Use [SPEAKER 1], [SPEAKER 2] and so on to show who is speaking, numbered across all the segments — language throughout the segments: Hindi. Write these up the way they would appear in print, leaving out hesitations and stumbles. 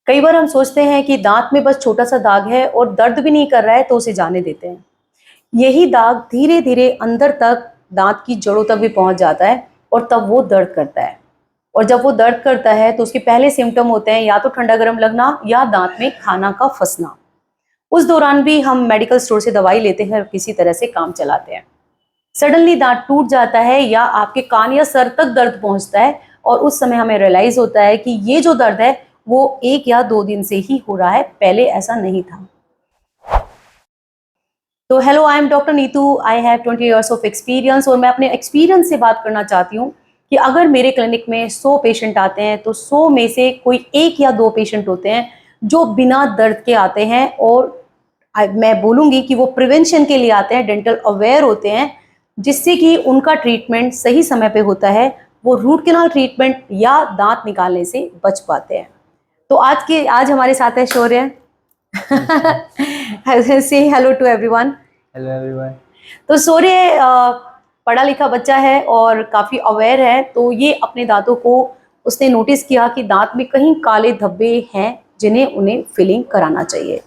[SPEAKER 1] कई बार हम सोचते हैं कि दांत में बस छोटा सा दाग है और दर्द भी नहीं कर रहा है तो उसे जाने देते हैं। यही दाग धीरे धीरे अंदर तक दांत की जड़ों तक भी पहुंच जाता है और तब वो दर्द करता है। और जब वो दर्द करता है तो उसके पहले सिम्टम होते हैं या तो ठंडा गर्म लगना या दांत में खाना का फंसना। उस दौरान भी हम मेडिकल स्टोर से दवाई लेते हैं और किसी तरह से काम चलाते हैं। सडनली दांत टूट जाता है या आपके कान या सर तक दर्द पहुंचता है और उस समय हमें रियलाइज होता है कि ये जो दर्द है वो 1 या 2 दिन से ही हो रहा है, पहले ऐसा नहीं था। तो hello, I am doctor Neetu. I have 20 years of experience और मैं अपने एक्सपीरियंस से बात करना चाहती हूँ कि अगर मेरे क्लिनिक में 100 पेशेंट आते हैं तो 100 में से कोई 1 या 2 पेशेंट होते हैं जो बिना दर्द के आते हैं और मैं बोलूँगी कि वो प्रिवेंशन के लिए आते हैं, डेंटल अवेयर होते हैं, जिससे कि उनका ट्रीटमेंट सही समय पे होता है। वो रूट कैनाल ट्रीटमेंट या दांत निकालने से बच पाते हैं। तो आज हमारे साथ है शौर्य। से hello to everyone.
[SPEAKER 2] Hello everyone.
[SPEAKER 1] तो शौर्य पढ़ा लिखा बच्चा है और काफ़ी अवेयर है। तो ये अपने दांतों को उसने नोटिस किया कि दांत में कहीं काले धब्बे हैं जिन्हें उन्हें फिलिंग कराना चाहिए।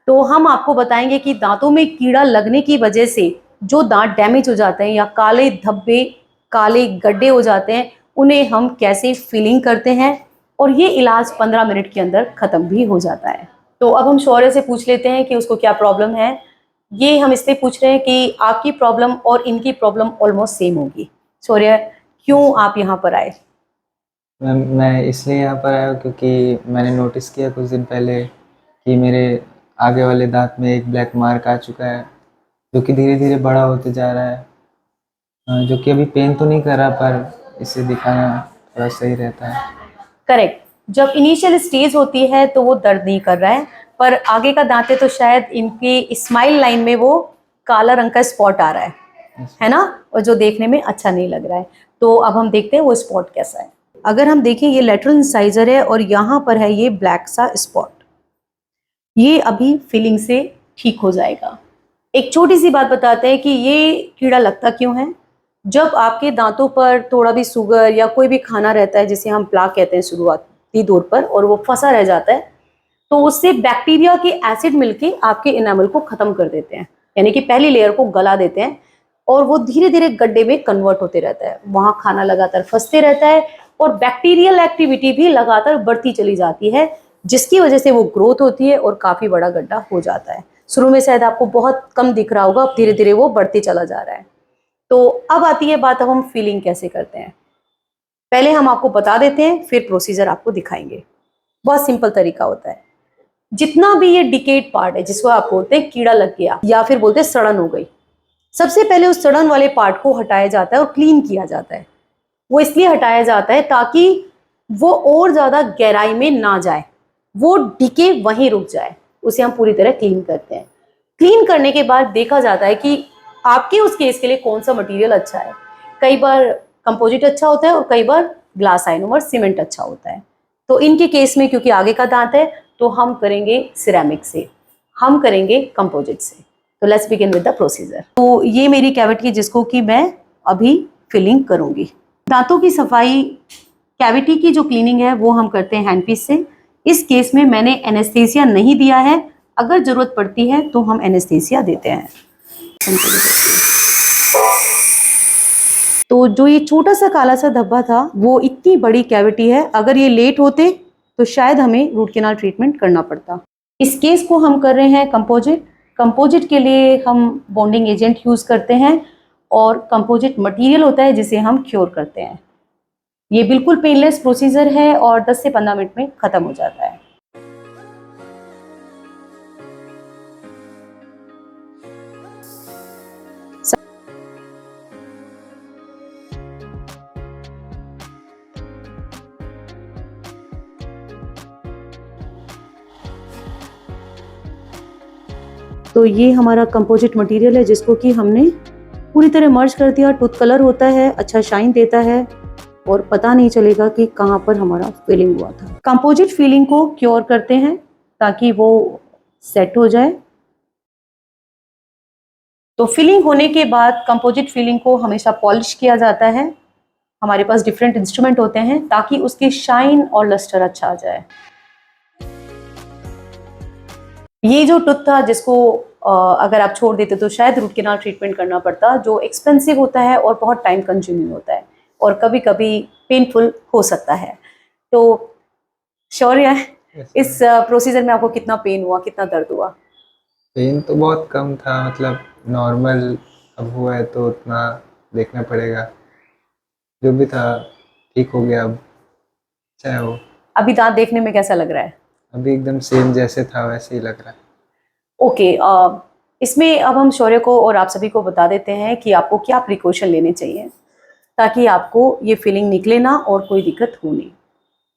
[SPEAKER 1] तो हम आपको बताएंगे कि दांतों में कीड़ा लगने की वजह से जो दांत डैमेज हो जाते हैं या काले धब्बे, काले गड्ढे हो जाते हैं, उन्हें हम कैसे फिलिंग करते हैं और ये इलाज 15 मिनट के अंदर ख़त्म भी हो जाता है। तो अब हम शौर्य से पूछ लेते हैं कि उसको क्या प्रॉब्लम है। ये हम इसलिए पूछ रहे हैं कि आपकी प्रॉब्लम और इनकी प्रॉब्लम ऑलमोस्ट सेम होगी। शौर्य, क्यों आप यहाँ पर आए?
[SPEAKER 2] मैं इसलिए यहाँ पर आया हूँ क्योंकि मैंने नोटिस किया कुछ दिन पहले कि मेरे आगे वाले दांत में एक ब्लैक मार्क आ चुका है, जो कि धीरे धीरे बड़ा होते जा रहा है। जो कि अभी पेन तो नहीं कर रहा, पर इसे दिखाना थोड़ा सही रहता है।
[SPEAKER 1] करेक्ट। जब इनिशियल स्टेज होती है तो वो दर्द नहीं कर रहा है, पर आगे का दांत है तो शायद इनकी स्माइल लाइन में वो काला रंग का स्पॉट आ रहा है ना, और जो देखने में अच्छा नहीं लग रहा है। तो अब हम देखते हैं वो स्पॉट कैसा है। अगर हम देखें, ये लेटरल इंसाइजर है और यहाँ पर है ये ब्लैक सा स्पॉट। ये अभी फिलिंग से ठीक हो जाएगा। एक छोटी सी बात बताते हैं कि ये कीड़ा लगता क्यों है। जब आपके दांतों पर थोड़ा भी शुगर या कोई भी खाना रहता है, जिसे हम प्लाक कहते हैं शुरुआती दौर पर, और वो फंसा रह जाता है, तो उससे बैक्टीरिया के एसिड मिलके आपके इनामल को खत्म कर देते हैं, यानी कि पहली लेयर को गला देते हैं और वो धीरे धीरे गड्ढे में कन्वर्ट होते रहता है। वहाँ खाना लगातार फंसते रहता है और बैक्टीरियल एक्टिविटी भी लगातार बढ़ती चली जाती है, जिसकी वजह से वो ग्रोथ होती है और काफ़ी बड़ा गड्ढा हो जाता है। शुरू में शायद आपको बहुत कम दिख रहा होगा, अब धीरे धीरे वो बढ़ते चला जा रहा है। तो अब आती है बात, अब हम फीलिंग कैसे करते हैं। पहले हम आपको बता देते हैं, फिर प्रोसीजर आपको दिखाएंगे। बहुत सिंपल तरीका होता है। जितना भी ये डिकेड पार्ट है, जिसको आप बोलते हैं कीड़ा लग गया या फिर बोलते हैं सड़न हो गई, सबसे पहले उस सड़न वाले पार्ट को हटाया जाता है और क्लीन किया जाता है। वो इसलिए हटाया जाता है ताकि वो और ज़्यादा गहराई में ना जाए, वो डिके वहीं रुक जाए। उसे हम पूरी तरह क्लीन करते हैं। क्लीन करने के बाद देखा जाता है कि आपके उस केस के लिए कौन सा मटेरियल अच्छा है। कई बार कंपोजिट अच्छा होता है और कई बार ग्लास आइनोमर सीमेंट अच्छा होता है। तो इनके केस में क्योंकि आगे का दांत है तो हम करेंगे सिरेमिक से, हम करेंगे कंपोजिट से। तो let's begin with the procedure. तो ये मेरी कैविटी है जिसको कि मैं अभी फिलिंग करूंगी। दांतों की सफाई, कैविटी की जो क्लीनिंग है वो हम करते हैं हैंडपीस से। इस केस में मैंने एनेस्थेसिया नहीं दिया है, अगर जरूरत पड़ती है तो हम एनेस्थेसिया देते हैं। तो जो ये छोटा सा काला सा धब्बा था वो इतनी बड़ी कैविटी है, अगर ये लेट होते तो शायद हमें रूट कैनाल ट्रीटमेंट करना पड़ता। इस केस को हम कर रहे हैं कंपोजिट। कंपोजिट के लिए हम बॉन्डिंग एजेंट यूज करते हैं और कंपोजिट मटेरियल होता है जिसे हम क्योर करते हैं। ये बिल्कुल पेनलेस प्रोसीजर है और 10 से 15 मिनट में खत्म हो जाता है। तो ये हमारा कंपोजिट मटेरियल है जिसको कि हमने पूरी तरह मर्ज कर दिया। टूथ कलर होता है, अच्छा शाइन देता है और पता नहीं चलेगा कि कहाँ पर हमारा फिलिंग हुआ था। कंपोजिट फिलिंग को क्योर करते हैं ताकि वो सेट हो जाए। तो फिलिंग होने के बाद कंपोजिट फिलिंग को हमेशा पॉलिश किया जाता है। हमारे पास डिफरेंट इंस्ट्रूमेंट होते हैं ताकि उसकी शाइन और लस्टर अच्छा आ जाए। ये जो टूथ था जिसको अगर आप छोड़ देते तो शायद रूट कैनाल ट्रीटमेंट करना पड़ता, जो एक्सपेंसिव होता है और बहुत टाइम कंज्यूमिंग होता है और कभी कभी पेनफुल हो सकता है। तो शौर्य, इस प्रोसीजर में आपको कितना पेन हुआ, कितना दर्द हुआ?
[SPEAKER 2] पेन तो बहुत कम था, मतलब नॉर्मल अब हुआ है तो उतना देखना पड़ेगा। जो भी था ठीक हो गया अब, चाहे वो।
[SPEAKER 1] अभी दांत देखने में कैसा लग रहा है?
[SPEAKER 2] अभी एकदम सेम जैसे था वैसे ही लग रहा है।
[SPEAKER 1] ओके, इसमें अब हम शौर्य को और आप सभी को बता देते हैं कि आपको क्या प्रिकॉशन लेने चाहिए ताकि आपको ये फीलिंग निकले ना और कोई दिक्कत हो नहीं।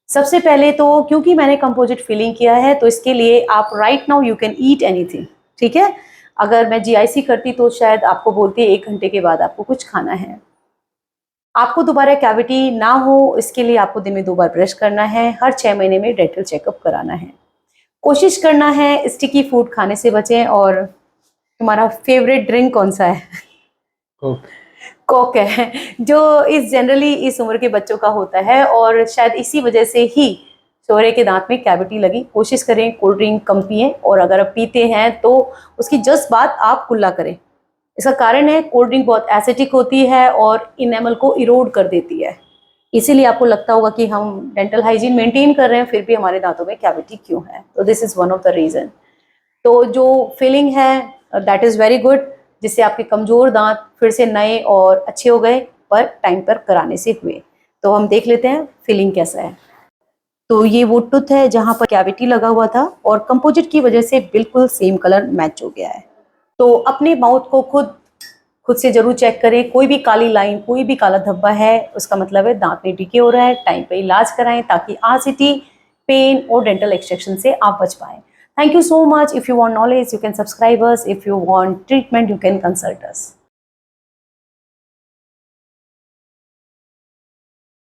[SPEAKER 1] सबसे पहले तो क्योंकि मैंने कंपोजिट फीलिंग किया है तो इसके लिए आप right now you can eat anything, ठीक है? अगर मैं जीआईसी करती तो शायद आपको बोलती 1 घंटे के बाद आपको कुछ खाना है। आपको दोबारा कैविटी ना हो इसके लिए आपको दिन में 2 बार ब्रश करना है, हर 6 महीने में डेंटल चेकअप कराना है। कोशिश करना है स्टिकी फूड खाने से बचें। और तुम्हारा फेवरेट ड्रिंक कौन सा है?
[SPEAKER 2] कोक।
[SPEAKER 1] कोक है, जो इस जनरली इस उम्र के बच्चों का होता है और शायद इसी वजह से ही शौर्य के दांत में कैविटी लगी। कोशिश करें कोल्ड ड्रिंक कम पिएं और अगर आप पीते हैं तो उसकी जस्ट बाद आप कुल्ला करें। इसका कारण है कोल्ड ड्रिंक बहुत एसिडिक होती है और इनेमल को इरोड कर देती है, इसीलिए आपको लगता होगा कि हम डेंटल हाइजीन मेंटेन कर रहे हैं फिर भी हमारे दांतों में कैविटी क्यों है। तो this is one of the reason. तो जो फीलिंग है दैट इज़ वेरी गुड, जिससे आपके कमज़ोर दांत फिर से नए और अच्छे हो गए, पर टाइम पर कराने से हुए। तो हम देख लेते हैं फीलिंग कैसा है। तो ये वो टूथ है जहाँ पर कैविटी लगा हुआ था और कंपोजिट की वजह से बिल्कुल सेम कलर मैच हो गया है। तो अपने माउथ को खुद से जरूर चेक करें। कोई भी काली लाइन, कोई भी काला धब्बा है, उसका मतलब है दांत में डीके हो रहा है। टाइम पे इलाज कराएं ताकि आरसीटी, पेन और डेंटल एक्सट्रैक्शन से आप बच पाएं। Thank you so much. If you want knowledge you can subscribe us, if you want treatment you can consult us.